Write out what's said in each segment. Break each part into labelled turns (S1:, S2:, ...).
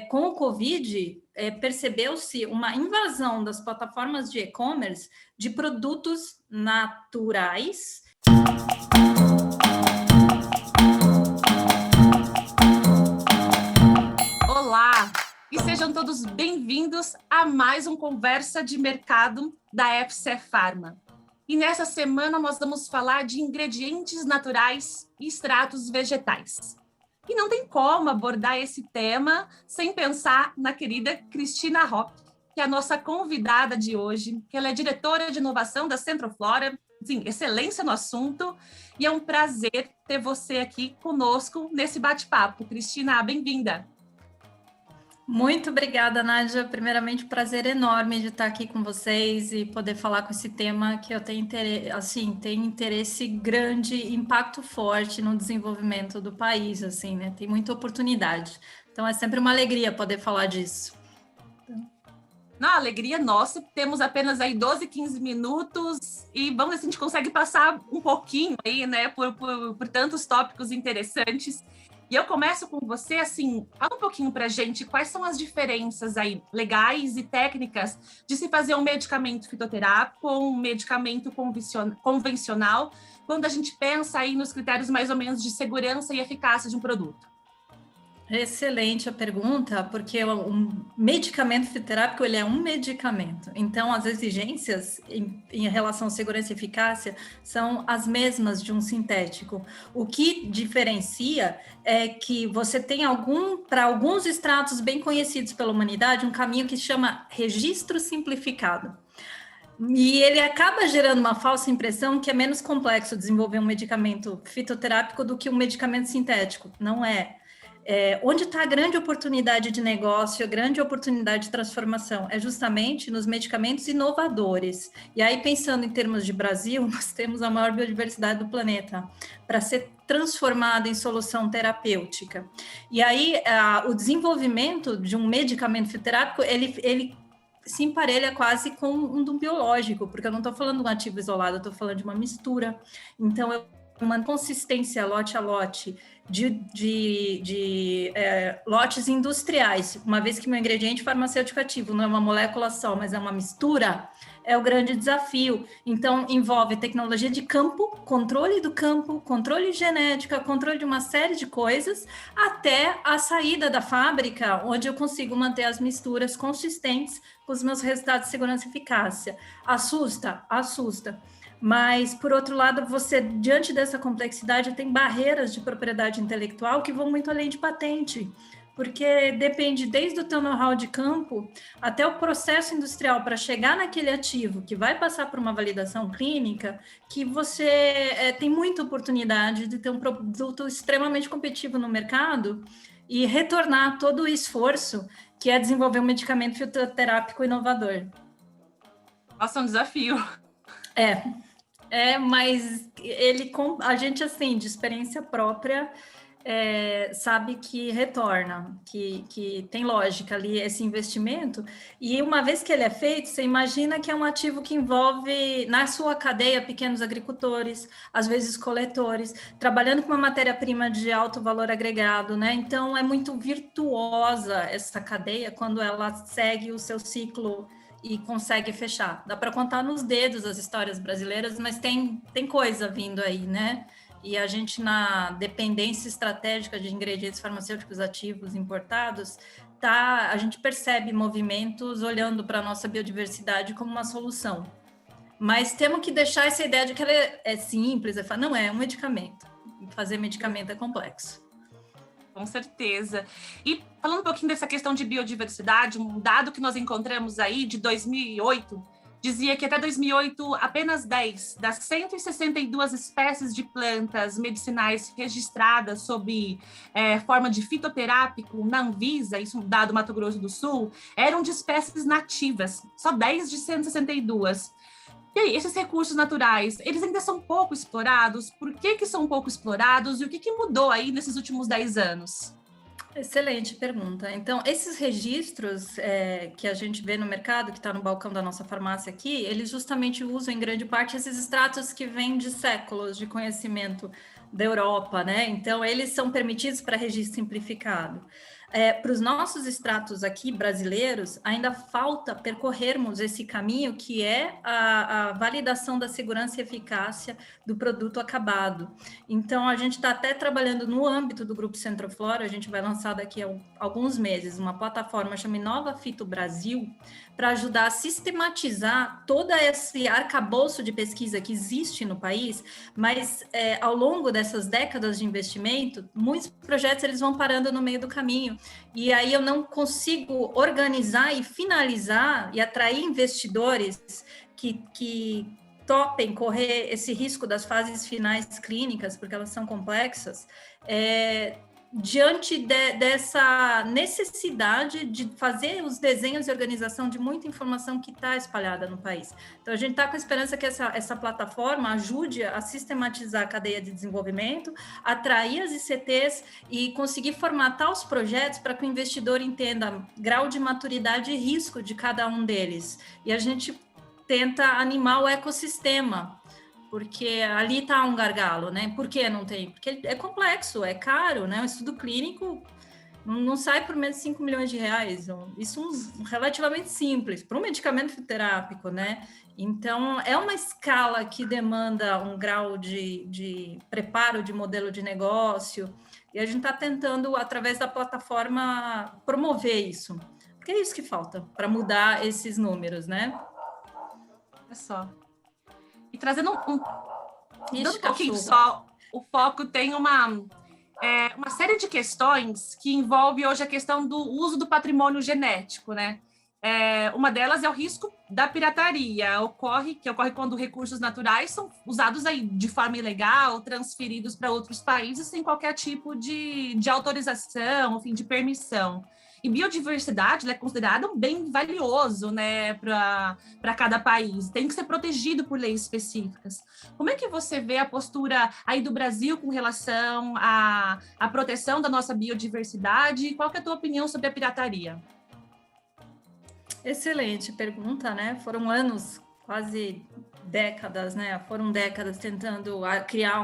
S1: Com o Covid, percebeu-se uma invasão das plataformas de e-commerce de produtos naturais.
S2: Olá, e sejam todos bem-vindos a mais um Conversa de Mercado da FCE Pharma. E nessa semana nós vamos falar de ingredientes naturais e extratos vegetais. E não tem como abordar esse tema sem pensar na querida Cristina Roque, que é a nossa convidada de hoje, que ela é diretora de inovação da Centroflora, sim, excelência no assunto, e é um prazer ter você aqui conosco nesse bate-papo. Cristina, bem-vinda!
S1: Muito obrigada, Nádia. Primeiramente, prazer enorme de estar aqui com vocês e poder falar com esse tema que eu tenho interesse, assim, tem interesse grande, impacto forte no desenvolvimento do país, assim, né? Tem muita oportunidade. Então, é sempre uma alegria poder falar disso.
S2: Na alegria nossa, temos apenas aí 12, 15 minutos e vamos ver se a gente consegue passar um pouquinho aí, né, por tantos tópicos interessantes. E eu começo com você, assim, fala um pouquinho para a gente quais são as diferenças aí legais e técnicas de se fazer um medicamento fitoterápico ou um medicamento convencional, quando a gente pensa aí nos critérios mais ou menos de segurança e eficácia de um produto.
S1: Excelente a pergunta, porque um medicamento fitoterápico ele é um medicamento. Então, as exigências em relação à segurança e eficácia são as mesmas de um sintético. O que diferencia é que você tem para alguns extratos bem conhecidos pela humanidade, um caminho que se chama registro simplificado. E ele acaba gerando uma falsa impressão que é menos complexo desenvolver um medicamento fitoterápico do que um medicamento sintético. Não é. Onde está a grande oportunidade de negócio, a grande oportunidade de transformação? É justamente nos medicamentos inovadores. E aí, pensando em termos de Brasil, nós temos a maior biodiversidade do planeta para ser transformada em solução terapêutica. E aí, o desenvolvimento de um medicamento fitoterápico, ele se emparelha quase com um do biológico, porque eu não estou falando de um ativo isolado, eu estou falando de uma mistura. Então, uma consistência lote a lote de lotes industriais, uma vez que meu ingrediente farmacêutico ativo não é uma molécula só, mas é uma mistura, é o grande desafio. Então, envolve tecnologia de campo, controle do campo, controle de genética, controle de uma série de coisas, até a saída da fábrica, onde eu consigo manter as misturas consistentes com os meus resultados de segurança e eficácia. Assusta? Assusta. Mas, por outro lado, você, diante dessa complexidade, tem barreiras de propriedade intelectual que vão muito além de patente, porque depende desde o teu know-how de campo até o processo industrial para chegar naquele ativo que vai passar por uma validação clínica, que você tem muita oportunidade de ter um produto extremamente competitivo no mercado e retornar todo o esforço que é desenvolver um medicamento fitoterápico inovador.
S2: Nossa, é um desafio.
S1: Mas a gente, assim, de experiência própria, sabe que retorna, que tem lógica ali esse investimento, e uma vez que ele é feito, você imagina que é um ativo que envolve, na sua cadeia, pequenos agricultores, às vezes coletores, trabalhando com uma matéria-prima de alto valor agregado, né? Então, é muito virtuosa essa cadeia quando ela segue o seu ciclo e consegue fechar. Dá para contar nos dedos as histórias brasileiras, mas tem coisa vindo aí, né? E a gente, na dependência estratégica de ingredientes farmacêuticos ativos importados, a gente percebe movimentos olhando para a nossa biodiversidade como uma solução. Mas temos que deixar essa ideia de que ela é simples, não é um medicamento. Fazer medicamento é complexo.
S2: Com certeza. E falando um pouquinho dessa questão de biodiversidade, um dado que nós encontramos aí de 2008, dizia que até 2008, apenas 10 das 162 espécies de plantas medicinais registradas sob forma de fitoterápico na Anvisa, isso um dado do Mato Grosso do Sul, eram de espécies nativas, só 10 de 162. E aí, esses recursos naturais, eles ainda são pouco explorados? Por que são pouco explorados? E o que mudou aí nesses últimos 10 anos?
S1: Excelente pergunta. Então, esses registros que a gente vê no mercado, que está no balcão da nossa farmácia aqui, eles justamente usam, em grande parte, esses extratos que vêm de séculos de conhecimento da Europa, né? Então, eles são permitidos para registro simplificado. para os nossos extratos aqui brasileiros, ainda falta percorrermos esse caminho que é a validação da segurança e eficácia do produto acabado. Então, a gente está até trabalhando no âmbito do Grupo Centroflora, a gente vai lançar daqui a alguns meses uma plataforma chamada Inova Fito Brasil, para ajudar a sistematizar todo esse arcabouço de pesquisa que existe no país, mas ao longo dessas décadas de investimento, muitos projetos eles vão parando no meio do caminho, e aí eu não consigo organizar e finalizar e atrair investidores que topem correr esse risco das fases finais clínicas, porque elas são complexas, diante dessa necessidade de fazer os desenhos e organização de muita informação que está espalhada no país. Então, a gente está com a esperança que essa plataforma ajude a sistematizar a cadeia de desenvolvimento, atrair as ICTs e conseguir formatar os projetos para que o investidor entenda grau de maturidade e risco de cada um deles. E a gente tenta animar o ecossistema, porque ali está um gargalo, né? Por que não tem? Porque é complexo, é caro, né? O estudo clínico não sai por menos de 5 milhões de reais. Isso é relativamente simples para um medicamento fitoterápico, né? Então, é uma escala que demanda um grau de preparo de modelo de negócio, e a gente está tentando, através da plataforma, promover isso. Porque é isso que falta para mudar esses números, né?
S2: Olha só. E trazendo dando um pouquinho
S1: cachorro.
S2: só, o foco tem uma série de questões que envolve hoje a questão do uso do patrimônio genético, né? Uma delas é o risco da pirataria, que ocorre quando recursos naturais são usados aí de forma ilegal, transferidos para outros países sem qualquer tipo de autorização, enfim, de permissão. E biodiversidade é considerada um bem valioso, né, para cada país. Tem que ser protegido por leis específicas. Como é que você vê a postura aí do Brasil com relação à proteção da nossa biodiversidade? E qual que é a tua opinião sobre a pirataria?
S1: Excelente pergunta, né? Foram anos, quase décadas, né? Foram décadas tentando criar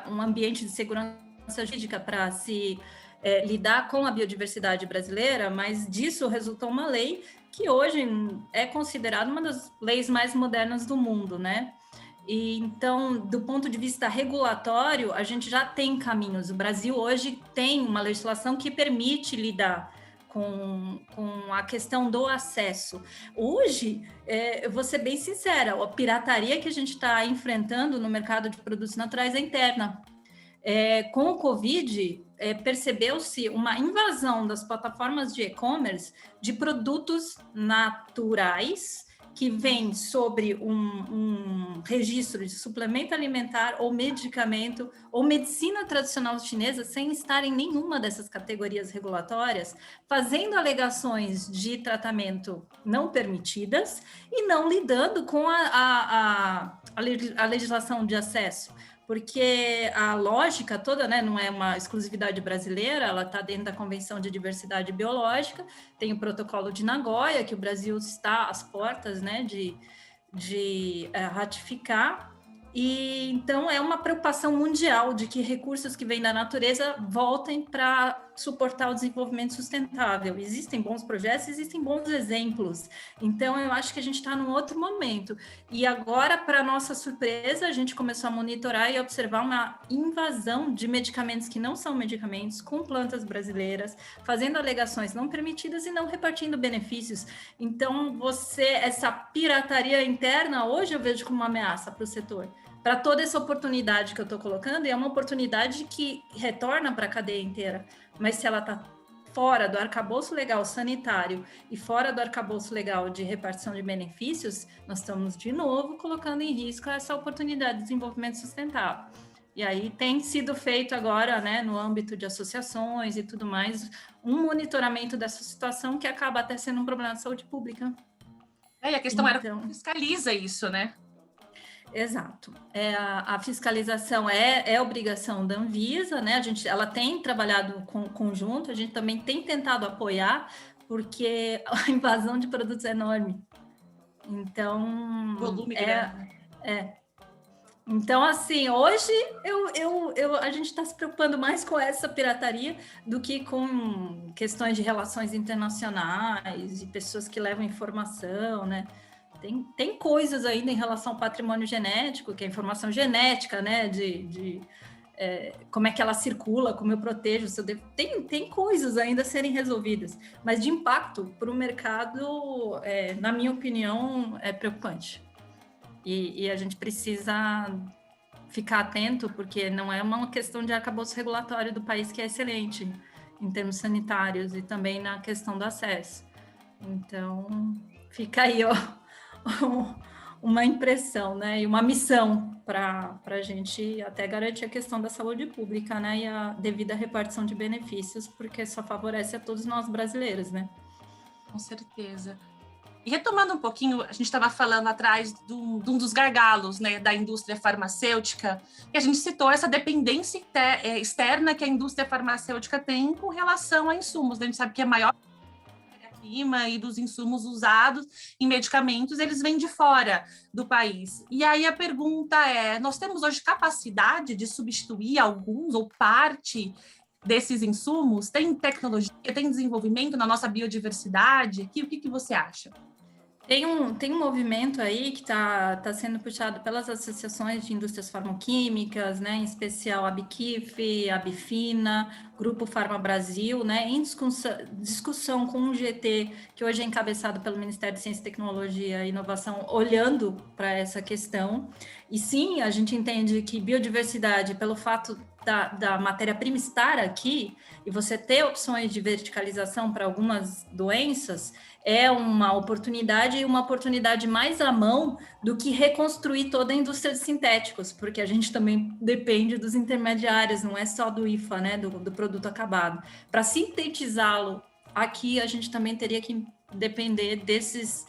S1: um ambiente de segurança jurídica para se lidar com a biodiversidade brasileira, mas disso resultou uma lei que hoje é considerada uma das leis mais modernas do mundo, né? E então, do ponto de vista regulatório, a gente já tem caminhos. O Brasil hoje tem uma legislação que permite lidar com a questão do acesso. Hoje, eu vou ser bem sincera, a pirataria que a gente está enfrentando no mercado de produtos naturais é interna. Com o Covid, percebeu-se uma invasão das plataformas de e-commerce de produtos naturais que vêm sobre um registro de suplemento alimentar ou medicamento ou medicina tradicional chinesa sem estar em nenhuma dessas categorias regulatórias, fazendo alegações de tratamento não permitidas e não lidando com a legislação de acesso. Porque a lógica toda, né, não é uma exclusividade brasileira, ela está dentro da Convenção de Diversidade Biológica, tem o Protocolo de Nagoya, que o Brasil está às portas, né, de ratificar, e então é uma preocupação mundial de que recursos que vêm da natureza voltem para suportar o desenvolvimento sustentável. Existem bons projetos, existem bons exemplos, então eu acho que a gente está num outro momento. E agora, para nossa surpresa, a gente começou a monitorar e observar uma invasão de medicamentos que não são medicamentos, com plantas brasileiras, fazendo alegações não permitidas e não repartindo benefícios. Então, essa pirataria interna, hoje eu vejo como uma ameaça para o setor, para toda essa oportunidade que eu estou colocando, e é uma oportunidade que retorna para a cadeia inteira, mas se ela está fora do arcabouço legal sanitário e fora do arcabouço legal de repartição de benefícios, nós estamos de novo colocando em risco essa oportunidade de desenvolvimento sustentável. E aí tem sido feito agora, né, no âmbito de associações e tudo mais, um monitoramento dessa situação que acaba até sendo um problema de saúde pública.
S2: E a questão era como fiscaliza isso, né?
S1: Exato. A fiscalização é obrigação da Anvisa, né? Ela tem trabalhado conjunto, a gente também tem tentado apoiar, porque a invasão de produtos é enorme. Então,
S2: volume grande.
S1: Então, assim, hoje a gente está se preocupando mais com essa pirataria do que com questões de relações internacionais, de pessoas que levam informação, né? Tem coisas ainda em relação ao patrimônio genético, que é a informação genética, né? Como é que ela circula, como eu protejo. Tem coisas ainda a serem resolvidas, mas de impacto para o mercado, na minha opinião, é preocupante. E a gente precisa ficar atento, porque não é uma questão de arcabouço regulatório do país que é excelente em termos sanitários e também na questão do acesso. Então, fica aí, ó, uma impressão, né, e uma missão para a gente até garantir a questão da saúde pública, né, e a devida repartição de benefícios, porque só favorece a todos nós brasileiros, né?
S2: Com certeza. E retomando um pouquinho, a gente estava falando atrás de um dos gargalos, né, da indústria farmacêutica, e a gente citou essa dependência externa que a indústria farmacêutica tem com relação a insumos. A gente sabe que a maior matéria-prima e dos insumos usados em medicamentos, eles vêm de fora do país. E aí a pergunta é, nós temos hoje capacidade de substituir alguns ou parte desses insumos? Tem tecnologia, tem desenvolvimento na nossa biodiversidade? O que você acha?
S1: Tem um movimento aí que tá sendo puxado pelas associações de indústrias farmacêuticas, né, em especial a Abquif, a Abfina, Grupo Farma Brasil, né, em discussão com o GT, que hoje é encabeçado pelo Ministério de Ciência, Tecnologia e Inovação, olhando para essa questão. E sim, a gente entende que biodiversidade, pelo fato da matéria-prima estar aqui, e você ter opções de verticalização para algumas doenças, é uma oportunidade, e uma oportunidade mais à mão do que reconstruir toda a indústria de sintéticos, porque a gente também depende dos intermediários, não é só do IFA, né, do produto acabado. Para sintetizá-lo aqui, a gente também teria que depender desses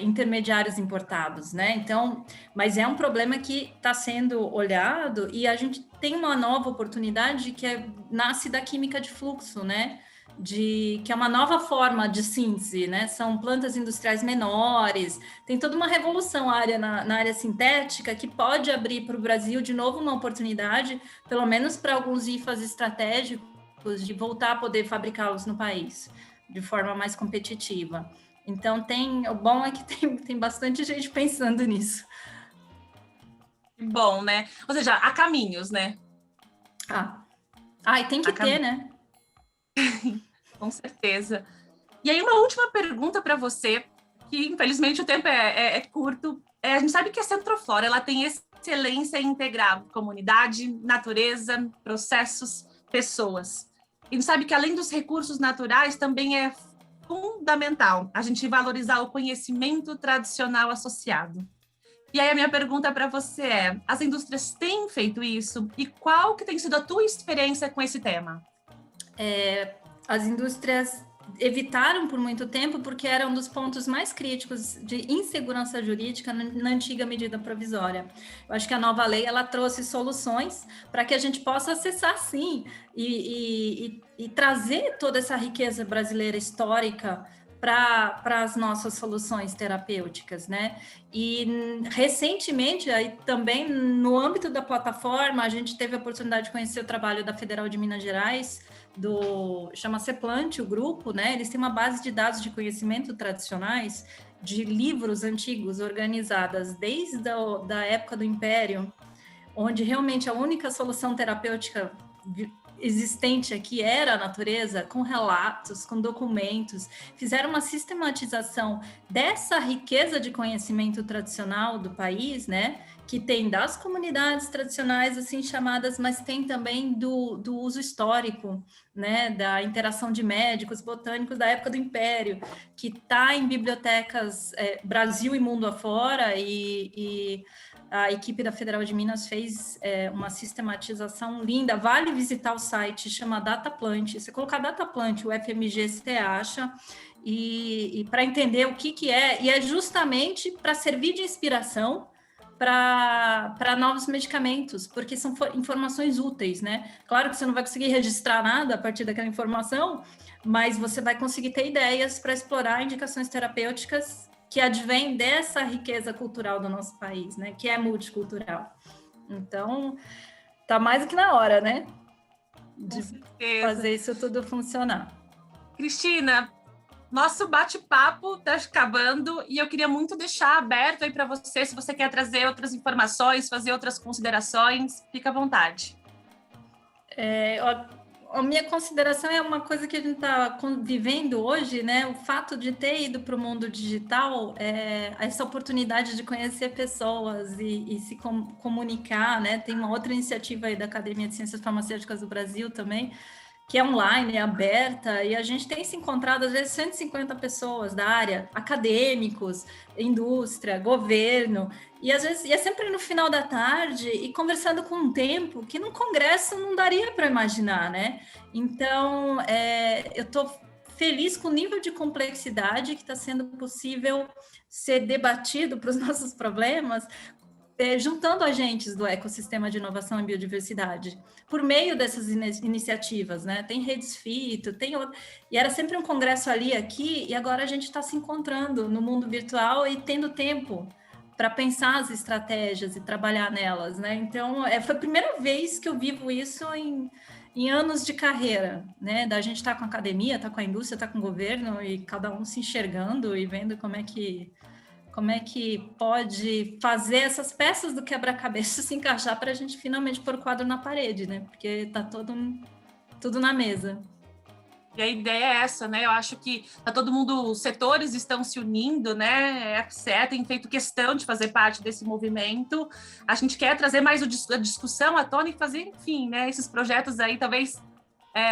S1: intermediários importados, né? Então, mas é um problema que está sendo olhado, e a gente tem uma nova oportunidade que nasce da química de fluxo, né? Que é uma nova forma de síntese, né? São plantas industriais menores, tem toda uma revolução na área sintética que pode abrir para o Brasil de novo uma oportunidade, pelo menos para alguns IFAs estratégicos, de voltar a poder fabricá-los no país de forma mais competitiva. Então, o bom é que tem bastante gente pensando nisso.
S2: Bom, né? Ou seja, há caminhos, né?
S1: E tem que ter, né?
S2: Com certeza. E aí, uma última pergunta para você, que infelizmente o tempo é curto. A gente sabe que a Centroflora ela tem excelência em integrar comunidade, natureza, processos, pessoas. E a gente sabe que além dos recursos naturais, também é fundamental a gente valorizar o conhecimento tradicional associado. E aí a minha pergunta para você é, as indústrias têm feito isso? E qual que tem sido a tua experiência com esse tema?
S1: As indústrias evitaram por muito tempo, porque era um dos pontos mais críticos de insegurança jurídica na antiga medida provisória. Eu acho que a nova lei ela trouxe soluções para que a gente possa acessar, sim, e trazer toda essa riqueza brasileira histórica para as nossas soluções terapêuticas, né? E recentemente, aí também no âmbito da plataforma, a gente teve a oportunidade de conhecer o trabalho da Federal de Minas Gerais, chama Seplant, o grupo, né? Eles têm uma base de dados de conhecimento tradicionais de livros antigos organizadas desde da época do Império, onde realmente a única solução terapêutica existente aqui era a natureza, com relatos, com documentos, fizeram uma sistematização dessa riqueza de conhecimento tradicional do país, né? Que tem das comunidades tradicionais, assim chamadas, mas tem também do uso histórico, né? Da interação de médicos, botânicos da época do Império, que está em bibliotecas Brasil e mundo afora, e a equipe da Federal de Minas fez uma sistematização linda. Vale visitar o site, chama Dataplant. Você colocar Dataplant, o FMG, você acha, e para entender o que é, e é justamente para servir de inspiração para novos medicamentos, porque são informações úteis, né? Claro que você não vai conseguir registrar nada a partir daquela informação, mas você vai conseguir ter ideias para explorar indicações terapêuticas que advém dessa riqueza cultural do nosso país, né? Que é multicultural. Então, tá mais do que na hora, né? De fazer isso tudo funcionar.
S2: Cristina, nosso bate-papo está acabando e eu queria muito deixar aberto aí para você, se você quer trazer outras informações, fazer outras considerações, fica à vontade.
S1: A minha consideração é uma coisa que a gente está vivendo hoje, né? O fato de ter ido para o mundo digital, essa oportunidade de conhecer pessoas e se comunicar, né? Tem uma outra iniciativa aí da Academia de Ciências Farmacêuticas do Brasil também, que é online, é aberta, e a gente tem se encontrado, às vezes, 150 pessoas da área, acadêmicos, indústria, governo, e às vezes é sempre no final da tarde e conversando com um tempo que num congresso não daria para imaginar, né? Então, eu estou feliz com o nível de complexidade que está sendo possível ser debatido para os nossos problemas, juntando agentes do ecossistema de inovação e biodiversidade, por meio dessas iniciativas, né? Tem Redes Fito, e era sempre um congresso ali, aqui, e agora a gente está se encontrando no mundo virtual e tendo tempo para pensar as estratégias e trabalhar nelas, né? Então, foi a primeira vez que eu vivo isso em anos de carreira, né? Da gente estar com a academia, estar com a indústria, estar com o governo, e cada um se enxergando e vendo como é que pode fazer essas peças do quebra-cabeça se encaixar para a gente finalmente pôr o quadro na parede, né? Porque está tudo na mesa.
S2: E a ideia é essa, né? Eu acho que tá todo mundo, os setores estão se unindo, né? A FCE tem feito questão de fazer parte desse movimento. A gente quer trazer mais a discussão à tona e fazer, enfim, né? Esses projetos aí talvez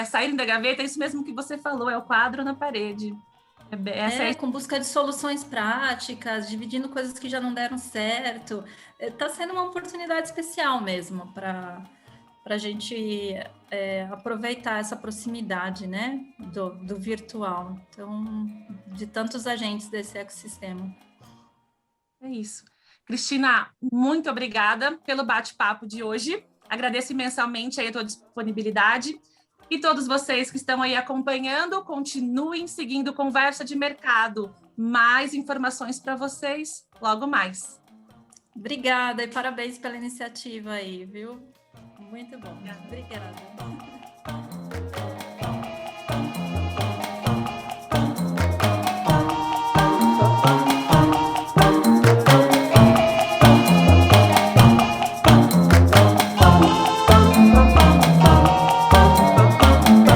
S2: saírem da gaveta, é isso mesmo que você falou, é o quadro na parede.
S1: Com busca de soluções práticas, dividindo coisas que já não deram certo. Está sendo uma oportunidade especial mesmo para a gente aproveitar essa proximidade, né, do virtual. Então, de tantos agentes desse ecossistema.
S2: É isso. Cristina, muito obrigada pelo bate-papo de hoje. Agradeço imensamente aí a tua disponibilidade. E todos vocês que estão aí acompanhando, continuem seguindo Conversa de Mercado. Mais informações para vocês logo mais.
S1: Obrigada e parabéns pela iniciativa aí, viu? Muito bom. Obrigada.